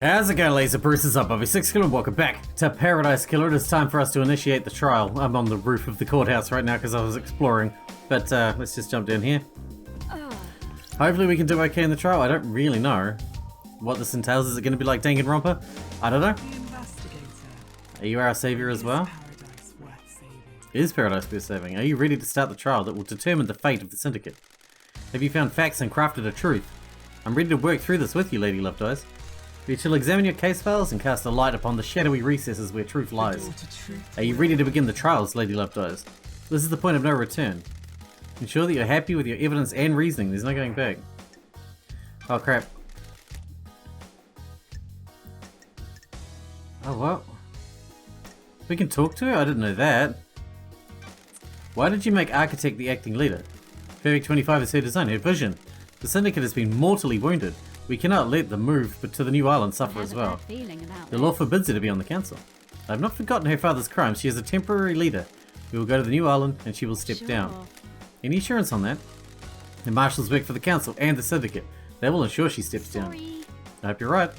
How's it going, Laser? Bruce is up, Sixkilla, and welcome back to Paradise Killer. It is time for us to initiate the trial. I'm on the roof of the courthouse right now because I was exploring, but let's just jump down here. Hopefully we can do okay in the trial. I don't really know what this entails. Is it going to be like Danganronpa? I don't know. Are you our savior as well? Is Paradise worth saving? Are you ready to start the trial that will determine the fate of the Syndicate? Have you found facts and crafted a truth? I'm ready to work through this with you, Lady Loved Eyes. We shall examine your case files and cast a light upon the shadowy recesses where truth lies. Are you ready to begin the trials, Lady Loved Eyes? This is the point of no return. Ensure that you're happy with your evidence and reasoning. There's no going back. Oh crap. Oh what? We can talk to her? I didn't know that. Why did you make Architect the acting leader? Perfect 25 is her design, her vision. The Syndicate has been mortally wounded. We cannot let the move to the new island suffer as well. The law forbids her to be on the council. I have not forgotten her father's crimes. She is a temporary leader. We will go to the new island and she will step down. Any assurance on that? The marshals work for the council and the syndicate. They will ensure she steps down. I hope you're right.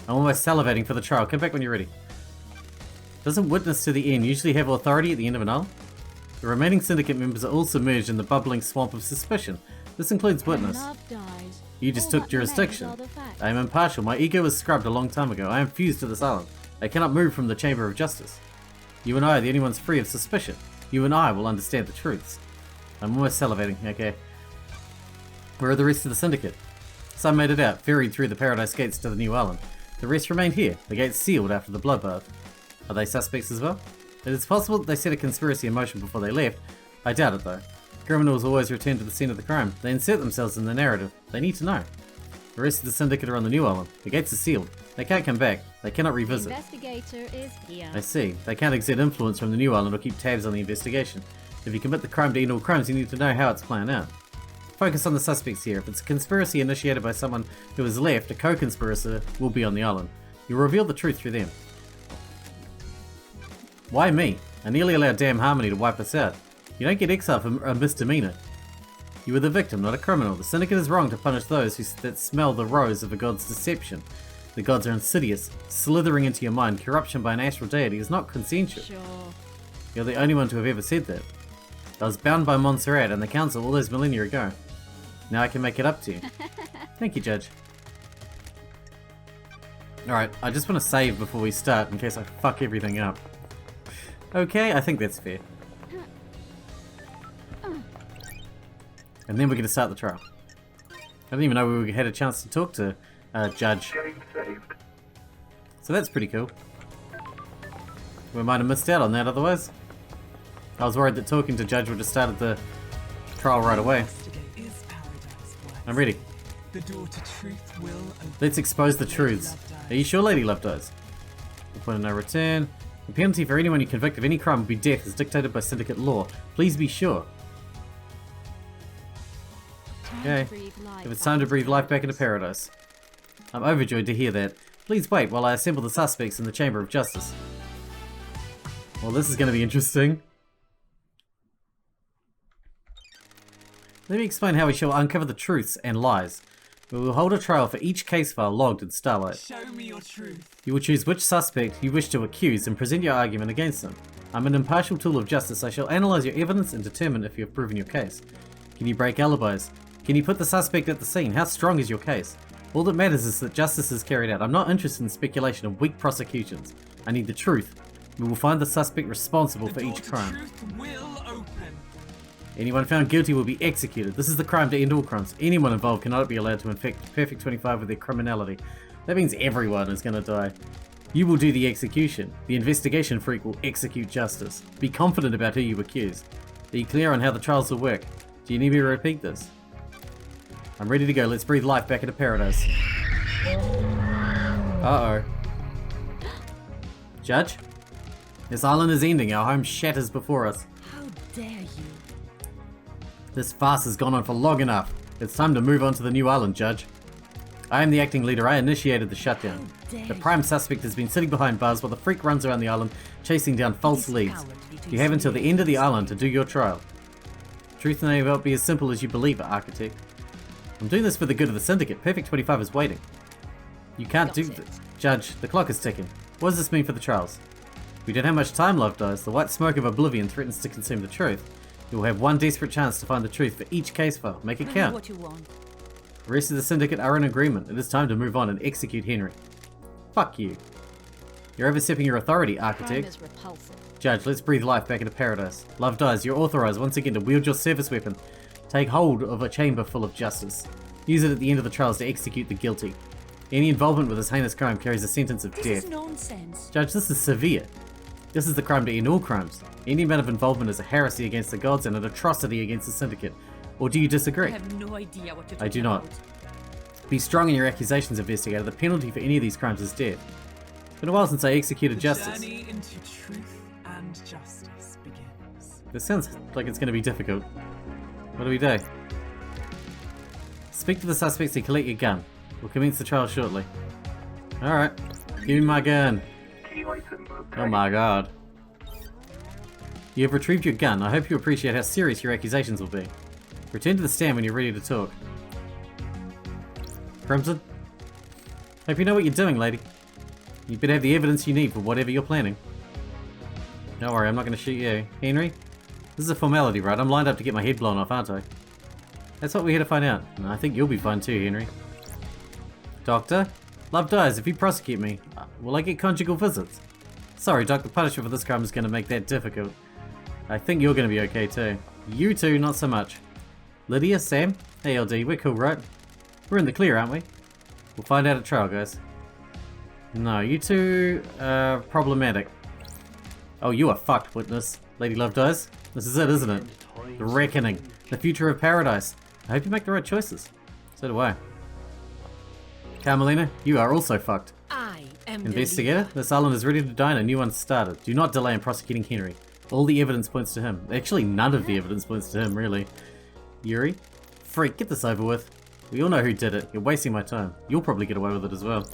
I'm almost salivating for the trial. Come back when you're ready. Doesn't witness to the end usually have authority at the end of an island? The remaining syndicate members are all submerged in the bubbling swamp of suspicion. This includes witness. You just took jurisdiction. I am impartial. My ego was scrubbed a long time ago. I am fused to this island. I cannot move from the chamber of justice. You and I are the only ones free of suspicion. You and I will understand the truths. I'm almost salivating. Okay. Where are the rest of the syndicate? Some made it out, ferried through the paradise gates to the new island. The rest remained here, the gates sealed after the bloodbath. Are they suspects as well? It is possible that they set a conspiracy in motion before they left. I doubt it though. Criminals always return to the scene of the crime. They insert themselves in the narrative. They need to know. The rest of the syndicate are on the new island. The gates are sealed. They can't come back. They cannot revisit. The investigator is here. I see. They can't exert influence from the new island or keep tabs on the investigation. If you commit the crime to end all crimes, you need to know how it's planned out. Focus on the suspects here. If it's a conspiracy initiated by someone who has left, a co-conspirator will be on the island. You'll reveal the truth through them. Why me? I nearly allowed Damn Harmony to wipe us out. You don't get exiled for a misdemeanor. You were the victim, not a criminal. The syndicate is wrong to punish those that smell the rose of a god's deception. The gods are insidious, slithering into your mind. Corruption by an astral deity is not consensual. Sure. You're the only one to have ever said that. I was bound by Montserrat and the council all those millennia ago. Now I can make it up to you. Thank you, Judge. Alright, I just want to save before we start in case I fuck everything up. Okay, I think that's fair. And then we're going to start the trial. I didn't even know we had a chance to talk to Judge. So that's pretty cool. We might have missed out on that otherwise. I was worried that talking to Judge would have started the trial right away. I'm ready. Let's expose the truths. Are you sure, Lady Loved Eyes? The point of no return. The penalty for anyone you convict of any crime will be death as dictated by syndicate law. Please be sure. Okay, if it's time to breathe life back into paradise. I'm overjoyed to hear that. Please wait while I assemble the suspects in the Chamber of Justice. Well, this is going to be interesting. Let me explain how we shall uncover the truths and lies. We will hold a trial for each case file logged in Starlight. Show me your truth. You will choose which suspect you wish to accuse and present your argument against them. I'm an impartial tool of justice. I shall analyze your evidence and determine if you have proven your case. Can you break alibis? Can you put the suspect at the scene? How strong is your case? All that matters is that justice is carried out. I'm not interested in speculation of weak prosecutions. I need the truth. We will find the suspect responsible for each crime. Anyone found guilty will be executed. This is the crime to end all crimes. Anyone involved cannot be allowed to infect Perfect 25 with their criminality. That means everyone is going to die. You will do the execution. The investigation freak will execute justice. Be confident about who you accuse. Be clear on how the trials will work. Do you need me to repeat this? I'm ready to go. Let's breathe life back into paradise. Uh-oh. Judge? This island is ending. Our home shatters before us. How dare you? This farce has gone on for long enough. It's time to move on to the new island, Judge. I am the acting leader. I initiated the shutdown. The prime suspect has been sitting behind bars while the freak runs around the island chasing down false leads. You have until the end of the island to do your trial. Truth may not be as simple as you believe it, Architect. I'm doing this for the good of the Syndicate. Perfect 25 is waiting. You can't do... Judge, the clock is ticking. What does this mean for the trials? We don't have much time, Love Dies. The white smoke of oblivion threatens to consume the truth. You will have one desperate chance to find the truth for each case file. Make it count. What you want. The rest of the syndicate are in agreement. It is time to move on and execute Henry. Fuck you. You're overstepping your authority, Crime Architect. is repulsive. Judge, let's breathe life back into paradise. Love Dies, you're authorized once again to wield your service weapon. Take hold of a chamber full of justice. Use it at the end of the trials to execute the guilty. Any involvement with this heinous crime carries a sentence of This death. is nonsense. Judge, this is severe. This is the crime to end all crimes. Any amount of involvement is a heresy against the gods and an atrocity against the syndicate. Or do you disagree? I have no idea what you're I do talking not. about. Be strong in your accusations, investigator. The penalty for any of these crimes is death. It's been a while since I executed justice. The journey into truth and justice begins. This sounds like it's going to be difficult. What do we do? Speak to the suspects and collect your gun. We'll commence the trial shortly. Alright. Give me my gun. Oh my god. You have retrieved your gun. I hope you appreciate how serious your accusations will be. Return to the stand when you're ready to talk. Crimson? Hope you know what you're doing, lady. You better have the evidence you need for whatever you're planning. Don't worry, I'm not going to shoot you. Henry? This is a formality, right? I'm lined up to get my head blown off, aren't I? That's what we're here to find out. And I think you'll be fine too, Henry. Doctor? Love Dies, if you prosecute me, will I get conjugal visits? Sorry, Doc, the punishment for this crime is going to make that difficult. I think you're going to be okay too. You two, not so much. Lydia, Sam? Hey LD, we're cool, right? We're in the clear, aren't we? We'll find out at trial, guys. No, you two are problematic. Oh, you are fucked, witness. Lady Love Dies. This is it, isn't it? The reckoning. The future of paradise. I hope you make the right choices. So do I. Carmelina, you are also fucked. I am Investigator, this island is ready to die and a new one started. Do not delay in prosecuting Henry. All the evidence points to him. Actually, none of the evidence points to him, really. Yuri? Freak, get this over with. We all know who did it. You're wasting my time. You'll probably get away with it as well.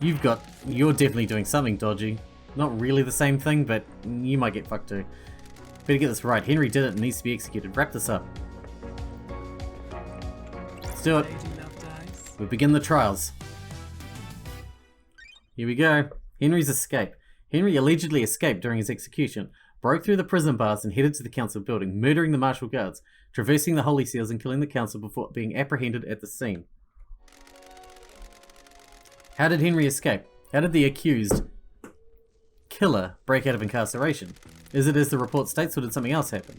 You're definitely doing something dodgy. Not really the same thing, but you might get fucked too. Better get this right. Henry did it and needs to be executed. Wrap this up. Let's do it. Lady Love Dies. We begin the trials. Here we go. Henry's escape. Henry allegedly escaped during his execution, broke through the prison bars and headed to the council building, murdering the martial guards, traversing the holy seals and killing the council before being apprehended at the scene. How did Henry escape? How did the accused killer break out of incarceration? Is it as the report states, or did something else happen?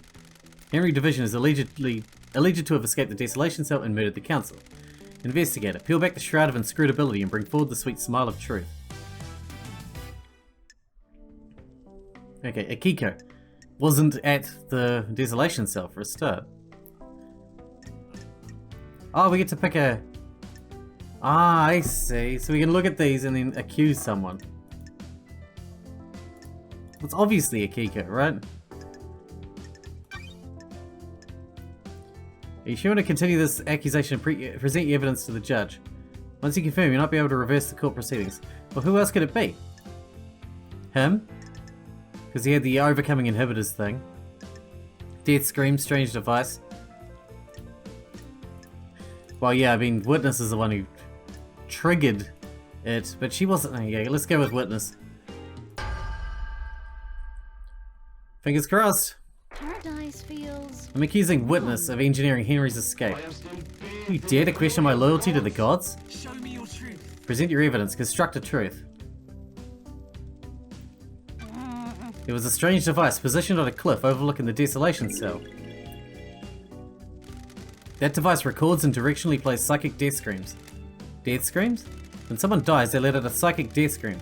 Henry Division is alleged to have escaped the desolation cell and murdered the council. Investigator, peel back the shroud of inscrutability and bring forward the sweet smile of truth. Okay, Akiko wasn't at the desolation cell for a start. Oh, we get to pick a... Ah, I see. So we can look at these and then accuse someone. It's obviously Akiko, right? Are you sure to continue this accusation and present your evidence to the judge? Once you confirm, you'll not be able to reverse the court proceedings. Well, who else could it be? Him? Because he had the overcoming inhibitors thing. Death Scream, strange device. Well, yeah, I mean, Witness is the one who triggered it, but she wasn't. Yeah, let's go with Witness. Fingers crossed. Paradise feels. I'm accusing Witness of engineering Henry's escape. You dare to question my loyalty to the gods? Show me your truth. Present your evidence. Construct a truth. It was a strange device positioned on a cliff overlooking the desolation cell. That device records and directionally plays psychic death screams. Death screams? When someone dies, they let out a psychic death scream.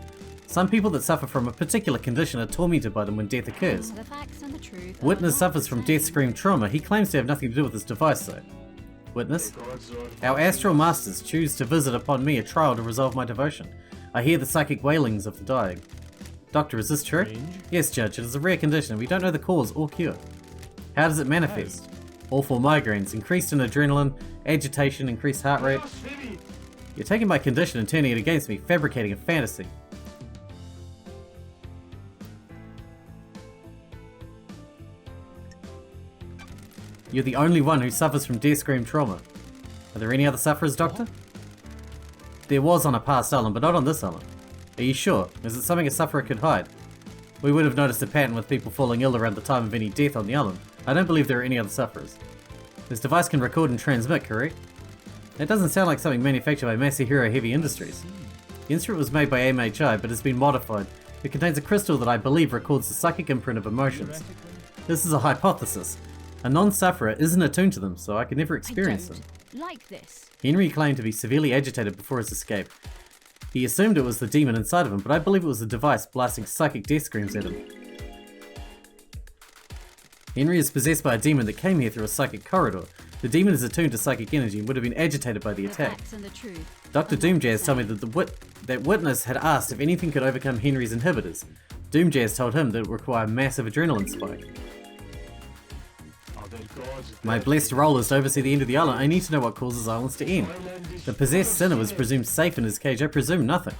Some people that suffer from a particular condition are tormented by them when death occurs. The facts and the truth are Witness not suffers the from same. death scream trauma. He claims to have nothing to do with this device though. Witness? Our astral masters choose to visit upon me a trial to resolve my devotion. I hear the psychic wailings of the dying. Doctor, is this true? Yes, Judge, it is a rare condition. We don't know the cause or cure. How does it manifest? Awful migraines, increased in adrenaline, agitation, increased heart rate. You're taking my condition and turning it against me, fabricating a fantasy. You're the only one who suffers from death scream trauma. Are there any other sufferers, Doctor? There was on a past island, but not on this island. Are you sure? Is it something a sufferer could hide? We would have noticed a pattern with people falling ill around the time of any death on the island. I don't believe there are any other sufferers. This device can record and transmit, correct? That doesn't sound like something manufactured by Masahiro Heavy Industries. The instrument was made by MHI, but has been modified. It contains a crystal that I believe records the psychic imprint of emotions. This is a hypothesis. A non-sufferer isn't attuned to them, so I could never experience them. Like this. Henry claimed to be severely agitated before his escape. He assumed it was the demon inside of him, but I believe it was the device blasting psychic death screams at him. Henry is possessed by a demon that came here through a psychic corridor. The demon is attuned to psychic energy and would have been agitated by the attack. Dr. Doomjazz told me that Witness had asked if anything could overcome Henry's inhibitors. Doomjazz told him that it would require a massive adrenaline spike. My blessed role is to oversee the end of the island. I need to know what causes islands to end. The possessed sinner was presumed safe in his cage. I presume nothing.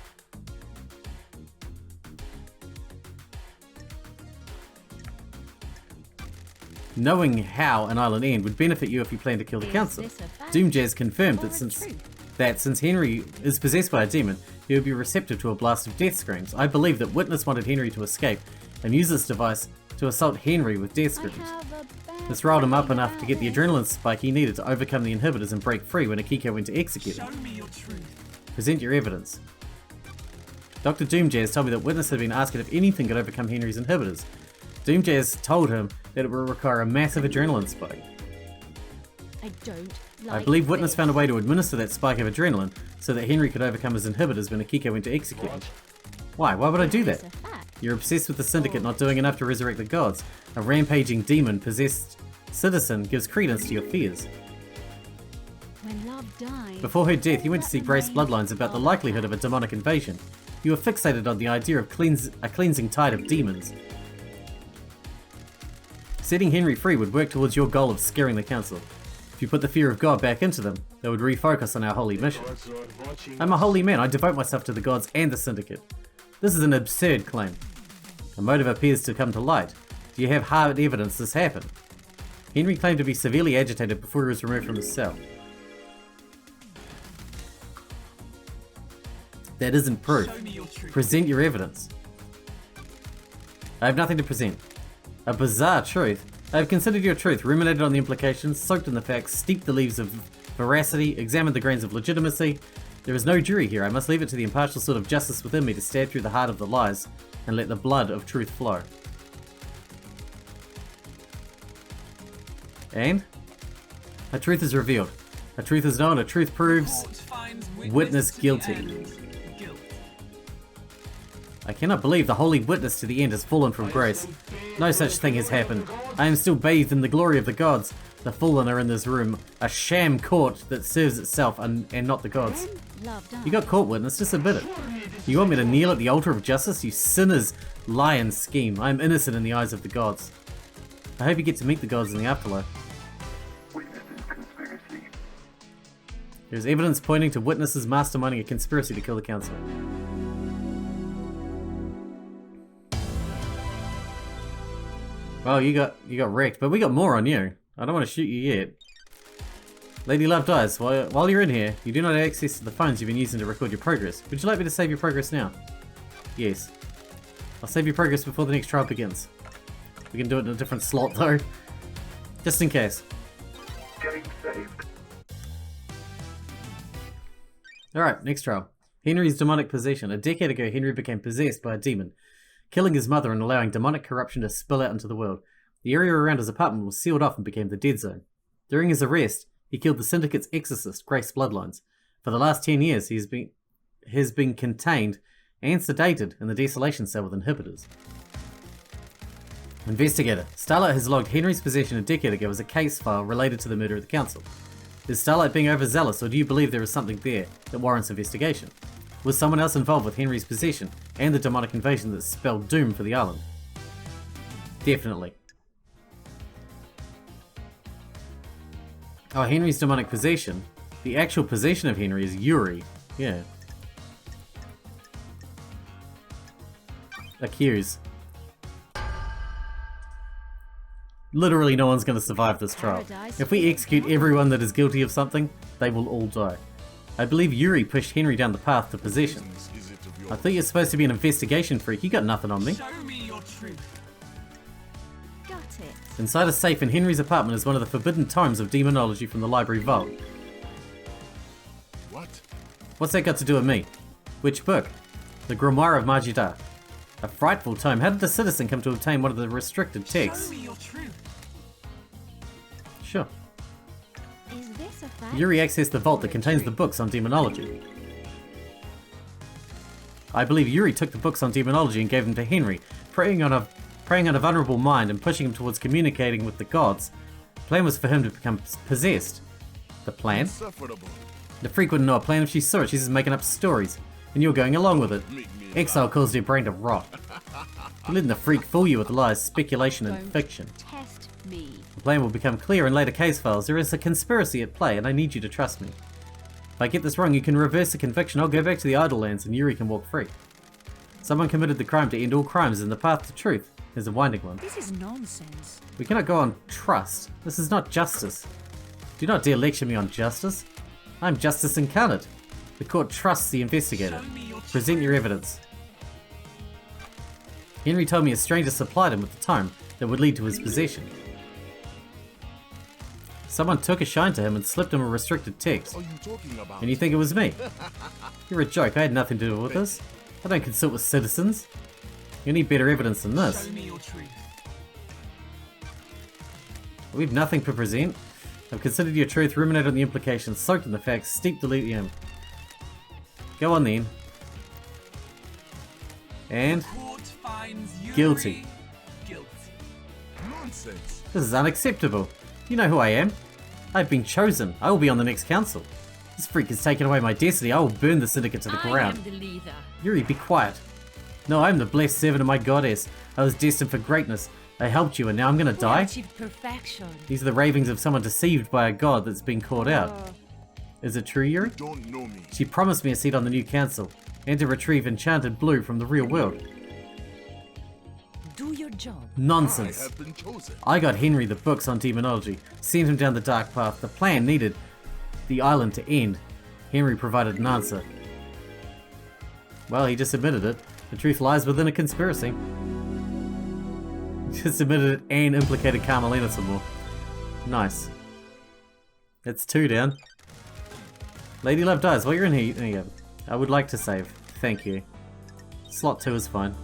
Knowing how an island end would benefit you if you plan to kill the council. Doomjazz confirmed that since Henry is possessed by a demon, he would be receptive to a blast of death screams. I believe that Witness wanted Henry to escape and use this device to assault Henry with death screams. This riled him up enough to get the adrenaline spike he needed to overcome the inhibitors and break free when Akiko went to execute him. Present your evidence. Dr. Doomjazz told me that Witness had been asking if anything could overcome Henry's inhibitors. Doomjazz told him that it would require a massive adrenaline spike. I believe Witness found a way to administer that spike of adrenaline so that Henry could overcome his inhibitors when Akiko went to execute him. Why? Why would I do that? You're obsessed with the Syndicate not doing enough to resurrect the gods. A rampaging demon-possessed citizen gives credence to your fears. Before her death, you went to see Grace Bloodlines about the likelihood of a demonic invasion. You were fixated on the idea of a cleansing tide of demons. Setting Henry free would work towards your goal of scaring the council. If you put the fear of God back into them, they would refocus on our holy mission. I'm a holy man. I devote myself to the gods and the Syndicate. This is an absurd claim. A motive appears to come to light. Do you have hard evidence this happened? Henry claimed to be severely agitated before he was removed from his cell. That isn't proof. Present your evidence. I have nothing to present. A bizarre truth. I have considered your truth, ruminated on the implications, soaked in the facts, steeped the leaves of veracity, examined the grains of legitimacy. There is no jury here. I must leave it to the impartial sort of justice within me to stab through the heart of the lies and let the blood of truth flow. And? A truth is revealed. A truth is known. A truth proves witness guilty. I cannot believe the holy witness to the end has fallen from grace. No such thing has happened. I am still bathed in the glory of the gods. The fallen are in this room, a sham court that serves itself and not the gods. You got caught, witness, just admit it. You want me to kneel at the altar of justice? You sinner's lie and scheme. I am innocent in the eyes of the gods. I hope you get to meet the gods in the afterlife. There is evidence pointing to witnesses masterminding a conspiracy to kill the council. Well, you got wrecked, but we got more on you. I don't want to shoot you yet. Lady Love dies. While you're in here, you do not have access to the phones you've been using to record your progress. Would you like me to save your progress now? Yes. I'll save your progress before the next trial begins. We can do it in a different slot though. Just in case. Getting saved. Alright, next trial. Henry's demonic possession. A decade ago, Henry became possessed by a demon, killing his mother and allowing demonic corruption to spill out into the world. The area around his apartment was sealed off and became the dead zone. During his arrest, he killed the Syndicate's exorcist, Grace Bloodlines. For the last 10 years, he has been contained and sedated in the desolation cell with inhibitors. Investigator. Starlight has logged Henry's possession a decade ago as a case file related to the murder of the council. Is Starlight being overzealous, or do you believe there is something there that warrants investigation? Was someone else involved with Henry's possession and the demonic invasion that spelled doom for the island? Definitely. Oh, Henry's demonic possession. The actual possession of Henry is Yuri. Yeah. Accuse. Literally no one's going to survive this trial. If we execute everyone that is guilty of something, they will all die. I believe Yuri pushed Henry down the path to possession. I thought you're supposed to be an investigation freak. You got nothing on me. Show me your truth. Got it. Inside a safe in Henry's apartment is one of the forbidden tomes of demonology from the library vault. What? What's that got to do with me? Which book? The Grimoire of Majida. A frightful tome. How did the citizen come to obtain one of the restricted texts? Show me your truth. Sure. Is this a fact? Yuri accessed the vault that contains the books on demonology. I believe Yuri took the books on demonology and gave them to Henry, preying on a vulnerable mind and pushing him towards communicating with the gods. The plan was for him to become possessed. The plan? Insufferable. The freak wouldn't know a plan if she saw it. She's just making up stories. And you're going along with it. Exile caused your brain to rot. You're letting the freak fool you with lies, speculation, and Don't fiction. Test me. The plan will become clear in later case files. There is a conspiracy at play, and I need you to trust me. If I get this wrong, you can reverse the conviction. I'll go back to the Idle Lands, and Yuri can walk free. Someone committed the crime to end all crimes, and the path to truth is a winding one. This is nonsense. We cannot go on trust. This is not justice. Do not dare lecture me on justice. I am justice incarnate. The court trusts the investigator. Show me your truth. Present your evidence. Henry told me a stranger supplied him with the tome that would lead to his possession. Someone took a shine to him and slipped him a restricted text. What are you talking about? And you think it was me? You're a joke. I had nothing to do with this. I don't consult with citizens. You need better evidence than this. Show me your truth. We have nothing to present. I've considered your truth, ruminated on the implications, soaked in the facts, steeped the in. Go on then. And Court finds Yuri Guilty. Guilty. Nonsense. this is unacceptable. You know who I am. I've been chosen. I will be on the next council. This freak has taken away my destiny. I will burn the syndicate to the ground. I am the leader. Yuri, be quiet. No, I am the blessed servant of my goddess. I was destined for greatness. I helped you and now I'm gonna die? Achieved perfection. These are the ravings of someone deceived by a god that's been caught out. Is it true, Yuri? Don't know me. She promised me a seat on the new council, and to retrieve enchanted blue from the real world. Do your job. I Nonsense. have been chosen. I got Henry the books on demonology, sent him down the dark path. The plan needed the island to end. Henry provided an answer. Well, he just admitted it. The truth lies within a conspiracy. Just admitted it and implicated Carmelina some more. Nice. That's 2 down. Lady Love dies. While you're in here, I would like to save. Thank you. Slot 2 is fine.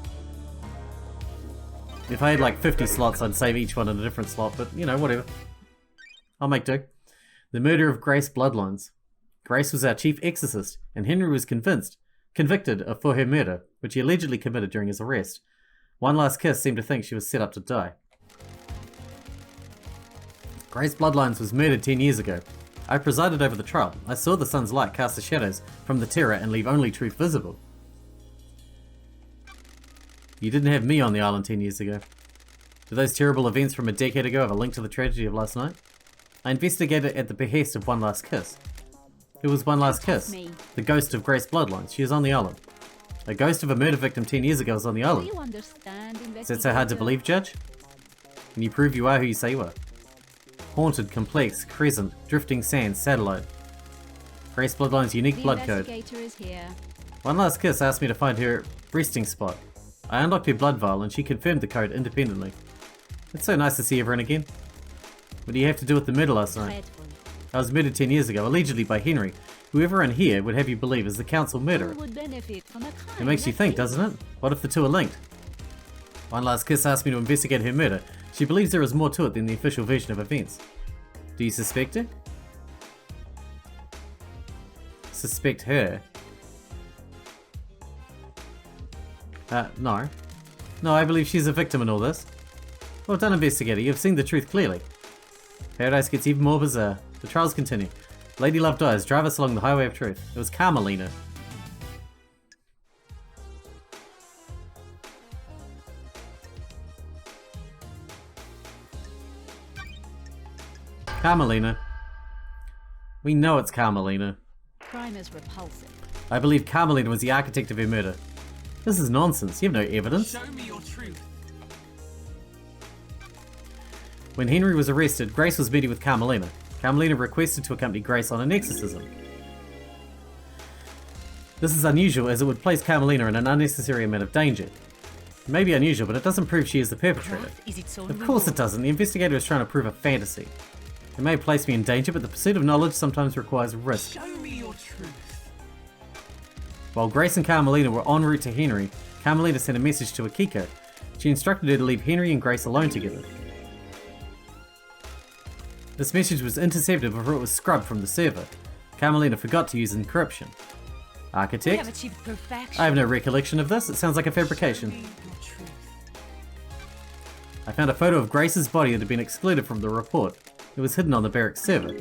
If I had like 50 slots, I'd save each one in a different slot, but you know, whatever. I'll make do. The murder of Grace Bloodlines. Grace was our chief exorcist, and Henry was convicted for her murder, which he allegedly committed during his arrest. One Last Kiss seemed to think she was set up to die. Grace Bloodlines was murdered 10 years ago. I presided over the trial. I saw the sun's light cast the shadows from the terror and leave only truth visible. You didn't have me on the island 10 years ago. Do those terrible events from a decade ago have a link to the tragedy of last night? I investigated at the behest of One Last Kiss. Who was One Last Kiss? Me. The ghost of Grace Bloodlines. She is on the island. A ghost of a murder victim 10 years ago is on the Do island. you understand, Is that so hard to investigator? believe, Judge? Can you prove you are who you say you are? Haunted, complex, crescent, drifting sand, satellite. Grace Bloodline's unique The blood code. investigator is here. One Last Kiss asked me to find her resting spot. I unlocked her blood vial and she confirmed the code independently. It's so nice to see everyone again. What do you have to do with the murder last night? Dreadful. I was murdered 10 years ago, allegedly by Henry, who everyone here would have you believe is the council murderer. Who would benefit from a It kind makes you think, doesn't it? What if the two are linked? One Last Kiss asked me to investigate her murder. She believes there is more to it than the official version of events. Do you suspect her? Suspect her? No. No, I believe she's a victim in all this. Well done, investigator. You've seen the truth clearly. Paradise gets even more bizarre. The trials continue. Lady Love dies. Drive us along the highway of truth. It was Carmelina. Carmelina. We know it's Carmelina. Crime is repulsive. I believe Carmelina was the architect of her murder. This is nonsense. You have no evidence. Show me your truth. When Henry was arrested, Grace was meeting with Carmelina. Carmelina requested to accompany Grace on an exorcism. This is unusual as it would place Carmelina in an unnecessary amount of danger. It may be unusual, but it doesn't prove she is the perpetrator. Wrath is its own Of course it reward. doesn't. The investigator is trying to prove a fantasy. It may place me in danger, but the pursuit of knowledge sometimes requires risk. Show me your truth. While Grace and Carmelina were en route to Henry, Carmelina sent a message to Akiko. She instructed her to leave Henry and Grace alone together. This message was intercepted before it was scrubbed from the server. Carmelina forgot to use encryption. We have Architect? achieved perfection. I have no recollection of this. It sounds like a fabrication. Show me your truth. I found a photo of Grace's body that had been excluded from the report. It was hidden on the barracks server.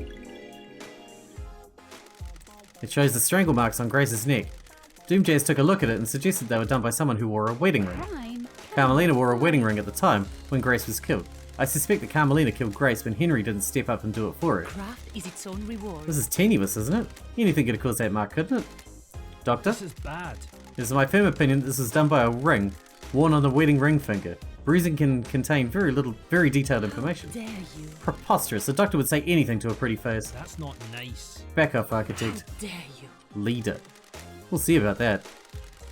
It shows the strangle marks on Grace's neck. Doomjazz took a look at it and suggested they were done by someone who wore a wedding ring. Crime. Carmelina wore a wedding ring at the time when Grace was killed. I suspect that Carmelina killed Grace when Henry didn't step up and do it for her. Craft is its own reward. This is tenuous, isn't it? Anything could have caused that mark, couldn't it? Doctor? This is bad. It is my firm opinion that this was done by a ring worn on the wedding ring finger. Bruising can contain very detailed information. Dare you? Preposterous. The doctor would say anything to a pretty face. That's not nice. Back off, Architect. Dare you? Leader. We'll see about that.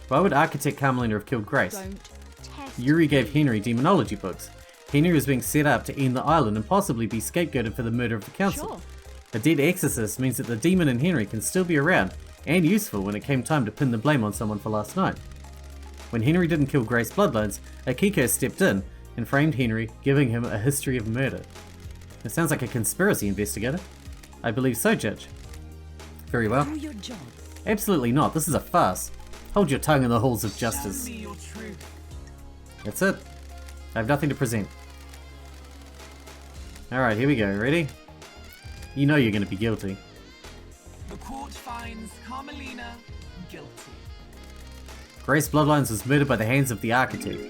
Why would Architect Carmelina have killed Grace? Don't test. Yuri gave Henry demonology books. Henry was being set up to end the island and possibly be scapegoated for the murder of the council. Sure. A dead exorcist means that the demon in Henry can still be around and useful when it came time to pin the blame on someone for last night. When Henry didn't kill Grace Bloodlines, Akiko stepped in and framed Henry, giving him a history of murder. It sounds like a conspiracy, investigator. I believe so, Judge. Very well. Do your job. Absolutely not. This is a farce. Hold your tongue in the halls of Show justice. me your truth. That's it. I have nothing to present. Alright, here we go. Ready? You know you're going to be guilty. The court finds Carmelina guilty. Grace Bloodlines was murdered by the hands of the Architect.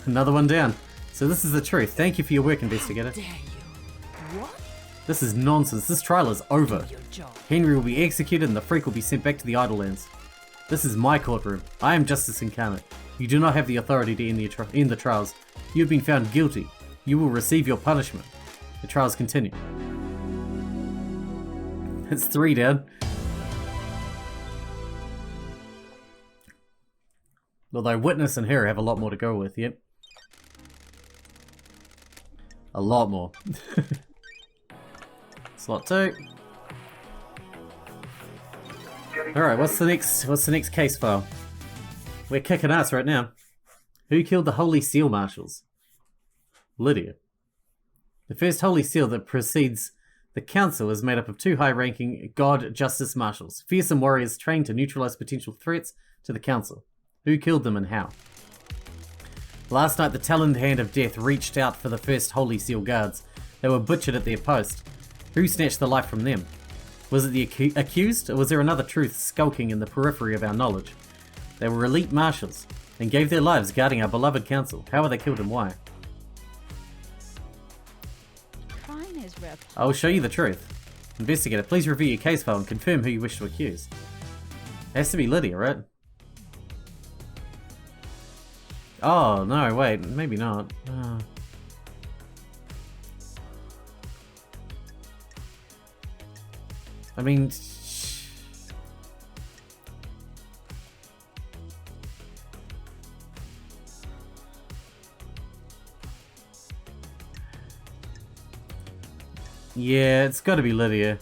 Another one down. So this is the truth. Thank you for your work, investigator. Dare you? What? This is nonsense. This trial is over. Do your job. Henry will be executed and the freak will be sent back to the Idlelands. This is my courtroom. I am Justice Incarnate. You do not have the authority to end the trials. You have been found guilty. You will receive your punishment. The trials continue. It's 3 down. Although Witness and her have a lot more to go with, yep. A lot more. Slot 2. Alright, what's the next case file? We're kicking ass right now. Who killed the Holy Seal Marshals? Lydia. The first Holy Seal that precedes the Council is made up of 2 high-ranking God Justice Marshals, fearsome warriors trained to neutralize potential threats to the Council. Who killed them and how? Last night, the taloned hand of death reached out for the first Holy Seal guards. They were butchered at their post. Who snatched the life from them? Was it the accused, or was there another truth skulking in the periphery of our knowledge? They were elite marshals, and gave their lives guarding our beloved council. How were they killed and why? Crime is repulsive. I will show you the truth. Investigator, please review your case file and confirm who you wish to accuse. It has to be Lydia, right? Oh, no, wait, maybe not. I mean... Yeah, it's gotta be Lydia.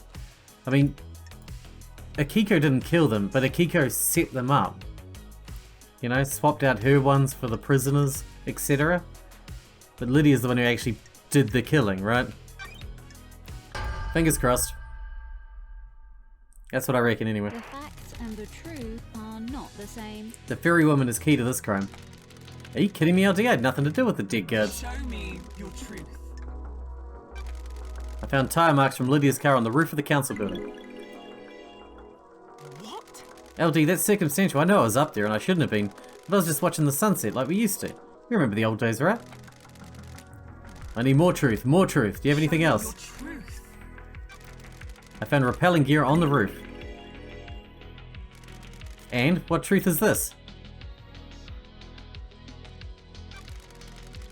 I mean, Akiko didn't kill them, but Akiko set them up. You know, swapped out her ones for the prisoners, etc. But Lydia's the one who actually did the killing, right? Fingers crossed. That's what I reckon anyway. The facts and the truth are not the same. The fairy woman is key to this crime. Are you kidding me, LD? I had nothing to do with the dead guards. Show me your truth. I found tire marks from Lydia's car on the roof of the council building. What? LD, that's circumstantial. I know I was up there and I shouldn't have been, but I was just watching the sunset like we used to. You remember the old days, right? I need more truth, more truth. Do you have anything Your else? truth. I found rappelling gear on the roof. And what truth is this?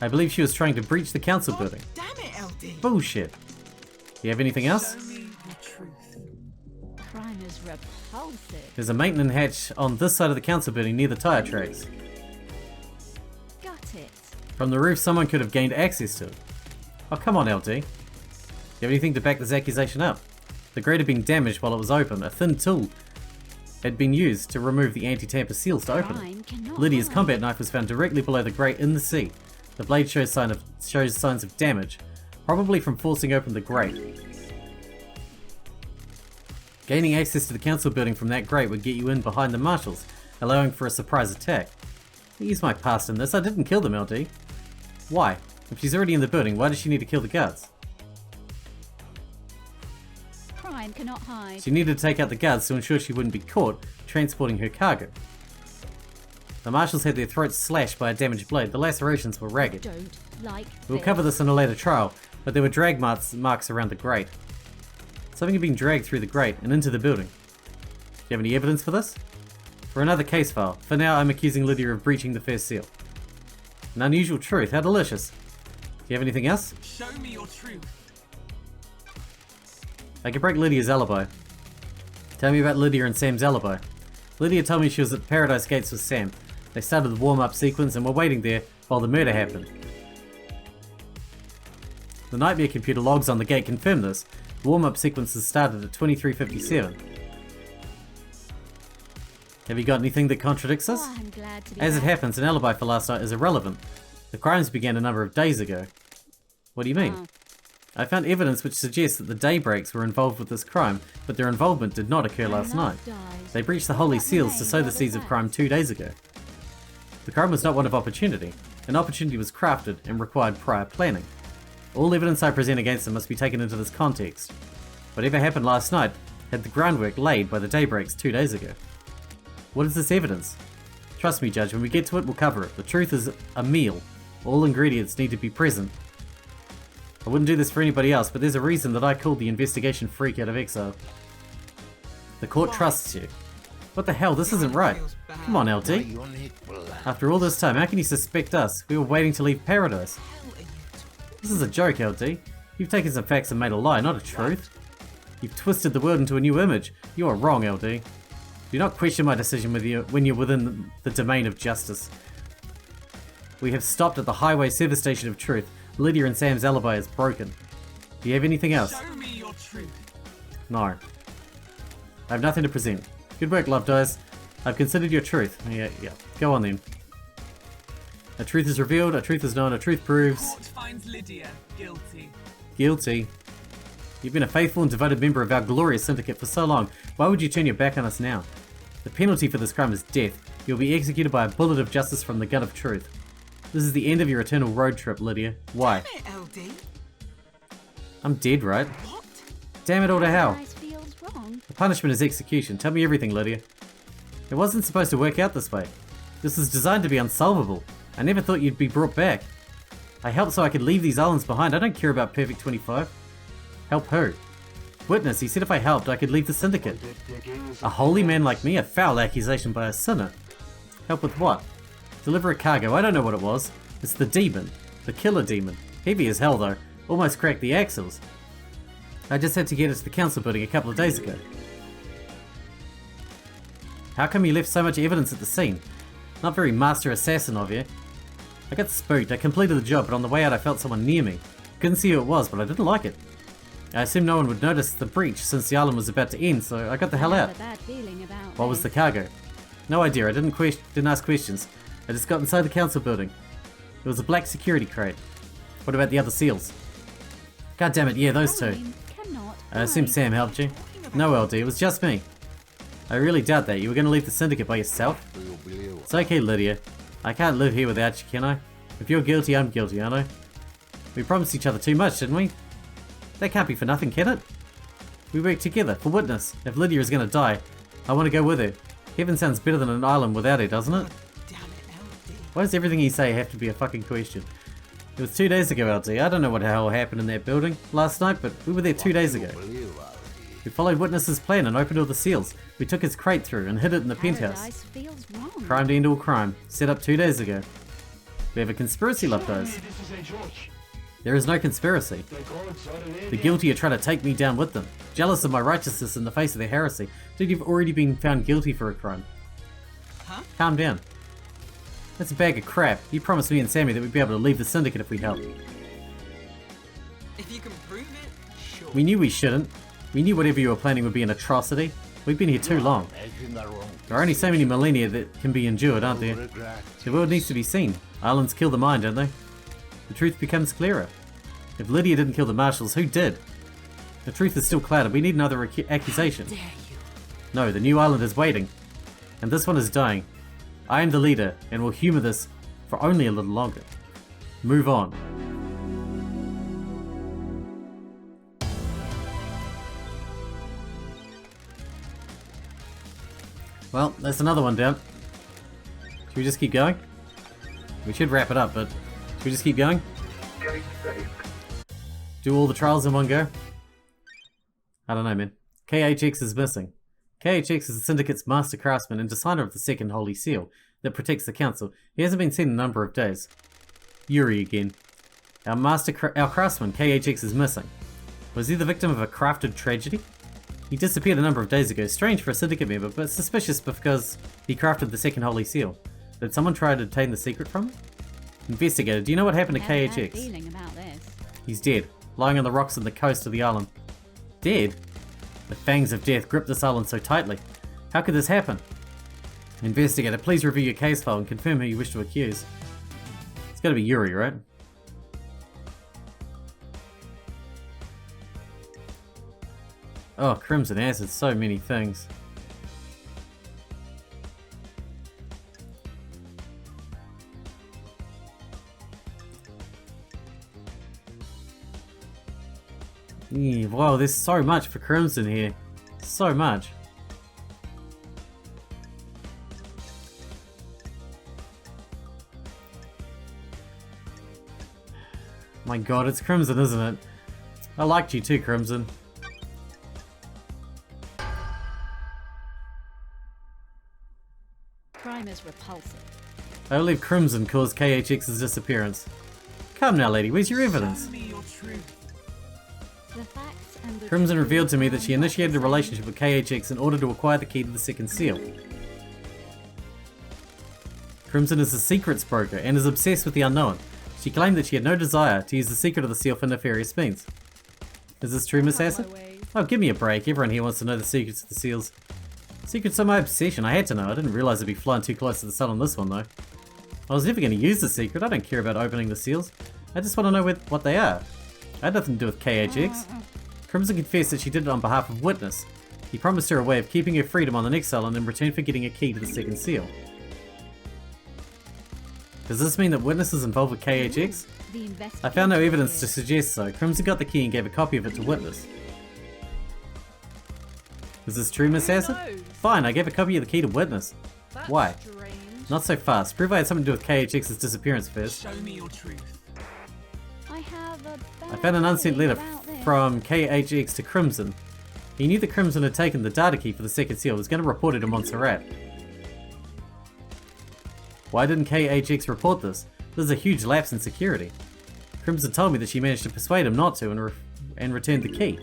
I believe she was trying to breach the council God building. damn it, LD. Bullshit. Do you have anything else? Show me your truth. Crime is repulsive. Repulsive. There's a maintenance hatch on this side of the council building near the tyre tracks. Got it. From the roof, someone could have gained access to it. Oh, come on, LD. Do you have anything to back this accusation up? The grate had been damaged while it was open. A thin tool had been used to remove the anti-tamper seals to open Crime it. cannot Lydia's hide. combat knife was found directly below the grate in the sea. The blade shows signs of damage, probably from forcing open the grate. Gaining access to the council building from that grate would get you in behind the marshals, allowing for a surprise attack. Use my past in this. I didn't kill them, LD. Why? If she's already in the building, why does she need to kill the guards? Crime cannot hide. She needed to take out the guards to ensure she wouldn't be caught transporting her cargo. The marshals had their throats slashed by a damaged blade. The lacerations were ragged. Don't like We'll this. cover this in a later trial, but there were drag marks around the grate. Something had been dragged through the grate and into the building. Do you have any evidence for this? For another case file. For now, I'm accusing Lydia of breaching the first seal. An unusual truth. How delicious. Do you have anything else? Show me your truth. I can break Lydia's alibi. Tell me about Lydia and Sam's alibi. Lydia told me she was at Paradise Gates with Sam. They started the warm-up sequence and were waiting there while the murder happened. The Nightmare computer logs on the gate confirm this. The warm-up sequences started at 23:57. Have you got anything that contradicts this? Oh, I'm glad to be As it back. happens, an alibi for last night is irrelevant. The crimes began a number of days ago. What do you mean? Oh. I found evidence which suggests that the Daybreaks were involved with this crime, but their involvement did not occur last night. They breached the Holy Seals to sow the seeds of crime 2 days ago. The crime was not one of opportunity. An opportunity was crafted and required prior planning. All evidence I present against them must be taken into this context. Whatever happened last night had the groundwork laid by the Daybreaks 2 days ago. What is this evidence? Trust me, Judge, when we get to it, we'll cover it. The truth is a meal. All ingredients need to be present. I wouldn't do this for anybody else, but there's a reason that I called the investigation freak out of exile. The court trusts you. What the hell? This isn't right. Come on, LT. After all this time, how can you suspect us? We were waiting to leave Paradise. This is a joke, LT. You've taken some facts and made a lie, not a truth. You've twisted the world into a new image. You are wrong, LD. Do not question my decision with you when you're within the domain of justice. We have stopped at the highway service station of truth. Lydia and Sam's alibi is broken. Do you have anything else? Show me your truth. No. I have nothing to present. Good work, Love Dice. I've considered your truth. Yeah. Go on then. A truth is revealed, a truth is known, a truth proves. Court finds Lydia guilty. Guilty. You've been a faithful and devoted member of our glorious syndicate for so long. Why would you turn your back on us now? The penalty for this crime is death. You'll be executed by a bullet of justice from the gun of truth. This is the end of your eternal road trip, Lydia. Why? Damn it, LD. I'm dead, right? What? Damn it all to hell. Paradise feels wrong. The punishment is execution. Tell me everything, Lydia. It wasn't supposed to work out this way. This is designed to be unsolvable. I never thought you'd be brought back. I helped so I could leave these islands behind. I don't care about Perfect 25. Help who? Witness, he said if I helped, I could leave the syndicate. A holy man like me? A foul accusation by a sinner. Help with what? Deliver a cargo. I don't know what it was. It's the demon. The killer demon. Heavy as hell though. Almost cracked the axles. I just had to get it to the council building a couple of days ago. How come you left so much evidence at the scene? Not very master assassin of you. I got spooked. I completed the job, but on the way out I felt someone near me. Couldn't see who it was, but I didn't like it. I assumed no one would notice the breach since the island was about to end, so I got the hell I out. have a bad feeling about What was the this. cargo? No idea. I didn't ask questions. I just got inside the council building. It was a black security crate. What about the other seals? God damn it, yeah, those two. Crime cannot I assume hide. Sam helped you. No, LD, it was just me. I really doubt that. You were going to leave the syndicate by yourself? It's okay, Lydia. I can't live here without you, can I? If you're guilty, I'm guilty, aren't I? We promised each other too much, didn't we? That can't be for nothing, can it? We worked together, for witness. If Lydia is going to die, I want to go with her. Heaven sounds better than an island without her, doesn't it? Damn it, LD. Why does everything you say have to be a fucking question? It was 2 days ago, LD. I don't know what the hell happened in that building last night, but we were there 2 days ago. We followed Witness's plan and opened all the seals. We took his crate through and hid it in the penthouse. Paradise feels wrong. Crime to end all crime. Set up 2 days ago. We have a conspiracy, Love Dice. There is no conspiracy. The guilty are trying to take me down with them. Jealous of my righteousness in the face of their heresy. Dude, you've already been found guilty for a crime. Huh? Calm down. That's a bag of crap. You promised me and Sammy that we'd be able to leave the syndicate if we helped. If you can prove it, sure. We knew we shouldn't. We knew whatever you were planning would be an atrocity. We've been here too long. There are only so many millennia that can be endured, aren't there? The world needs to be seen. Islands kill the mind, don't they? The truth becomes clearer. If Lydia didn't kill the marshals, who did? The truth is still clouded. We need another accusation. No, the new island is waiting. And this one is dying. I am the leader, and will humour this for only a little longer. Move on. Well, that's another one down. Should we just keep going? We should wrap it up, but should we just keep going? Gate saved. Do all the trials in one go? I don't know, man. KHX is missing. KHX is the Syndicate's master craftsman and designer of the second Holy Seal that protects the Council. He hasn't been seen in a number of days. Yuri again. Our craftsman, KHX, is missing. Was he the victim of a crafted tragedy? He disappeared a number of days ago. Strange for a Syndicate member, but suspicious because he crafted the second Holy Seal. Did someone try to obtain the secret from him? Investigator, do you know what happened to Have a bad KHX? feeling about this. He's dead, lying on the rocks on the coast of the island. Dead? The fangs of death grip this island so tightly. How could this happen? Investigator, please review your case file and confirm who you wish to accuse. It's gotta be Yuri, right? Oh, Crimson Acid, so many things. Wow, there's so much for Crimson here. So much. My god, it's Crimson, isn't it? I liked you too, Crimson. Crime is repulsive. I believe Crimson caused KHX's disappearance. Come now, lady, where's your evidence? Show me your truth. The facts and the Crimson revealed to me that she initiated a relationship with KHX in order to acquire the key to the second seal. Crimson is a secrets broker and is obsessed with the unknown. She claimed that she had no desire to use the secret of the seal for nefarious means. Is this true, Miss Acid? Oh, give me a break. Everyone here wants to know the secrets of the seals. Secrets are my obsession. I had to know. I didn't realize I'd be flying too close to the sun on this one, though. I was never going to use the secret. I don't care about opening the seals. I just want to know what they are. I had nothing to do with KHX. Crimson confessed that she did it on behalf of Witness. He promised her a way of keeping her freedom on the next island in return for getting a key to the second seal. Does this mean that Witness is involved with KHX? I found no evidence to suggest so. Crimson got the key and gave a copy of it to Witness. Is this true, Miss Acid? Fine, I gave a copy of the key to Witness. Why? Strange. Not so fast. Prove I had something to do with KHX's disappearance first. Show me your truth. I have a bad I found an unsent feeling letter about this. from KHX to Crimson. He knew that Crimson had taken the data key for the second seal and was going to report it to Montserrat. Why didn't KHX report this? This is a huge lapse in security. Crimson told me that she managed to persuade him not to and returned the key.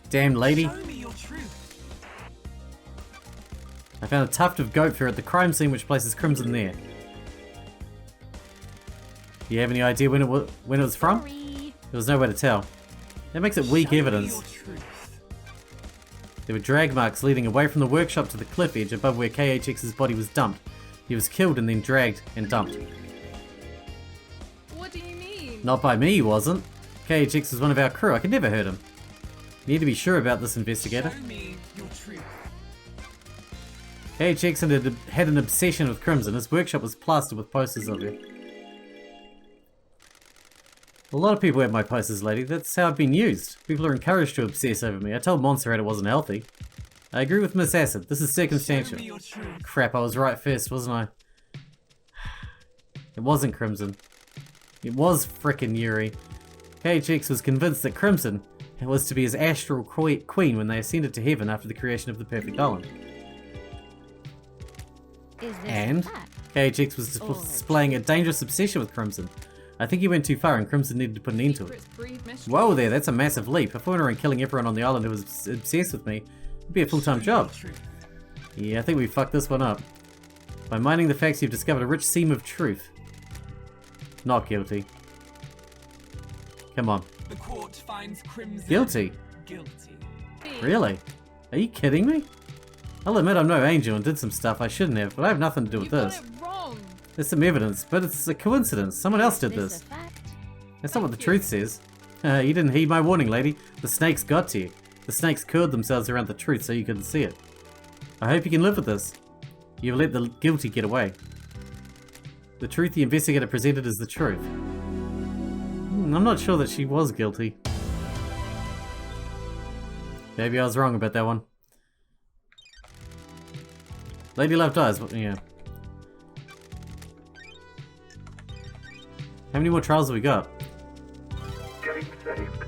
Damn lady. Show me your truth. I found a tuft of goat fur at the crime scene which places Crimson there. Do you have any idea when it was from? Sorry. There was no way to tell. That makes it weak Show me evidence. your truth. There were drag marks leading away from the workshop to the cliff edge above where KHX's body was dumped. He was killed and then dragged and dumped. What do you mean? Not by me, he wasn't. KHX was one of our crew. I could never hurt him. You need to be sure about this, investigator. Show me your truth. KHX had an obsession with Crimson. His workshop was plastered with posters of her. A lot of people have my posters, lady. That's how I've been used. People are encouraged to obsess over me. I told Montserrat it wasn't healthy. I agree with Miss Acid. This is circumstantial. Show me your truth. Crap, I was right first, wasn't I? It wasn't Crimson. It was frickin' Yuri. KHX was convinced that Crimson was to be his astral queen when they ascended to heaven after the creation of the perfect island. Is this And a fact? KHX was displaying a dangerous obsession with Crimson. I think he went too far and Crimson needed to put an end to it. Whoa there, that's a massive leap. If I went around killing everyone on the island who was obsessed with me, it'd be a full-time job. Yeah, I think we fucked this one up. By mining the facts, you've discovered a rich seam of truth. Not guilty. Come on. The court finds Crimson Guilty? guilty. Really? Are you kidding me? I'll admit I'm no angel and did some stuff I shouldn't have, but I have nothing to do with this. wrong. There's some evidence, but it's a coincidence. Someone else did This this. a fact? That's not what the truth says. You didn't heed my warning, lady. The snakes got to you. The snakes curled themselves around the truth so you couldn't see it. I hope you can live with this. You've let the guilty get away. The truth the investigator presented is the truth. I'm not sure that she was guilty. Maybe I was wrong about that one. Lady Love dies, yeah. How many more trials have we got? Getting saved.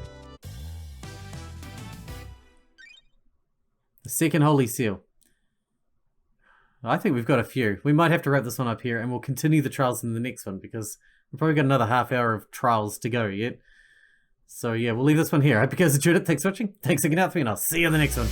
The second Holy Seal. I think we've got a few. We might have to wrap this one up here and we'll continue the trials in the next one because we've probably got another half hour of trials to go yet. So yeah, we'll leave this one here. I hope you guys enjoyed it. Thanks for watching. Thanks for hanging out with me and I'll see you in the next one.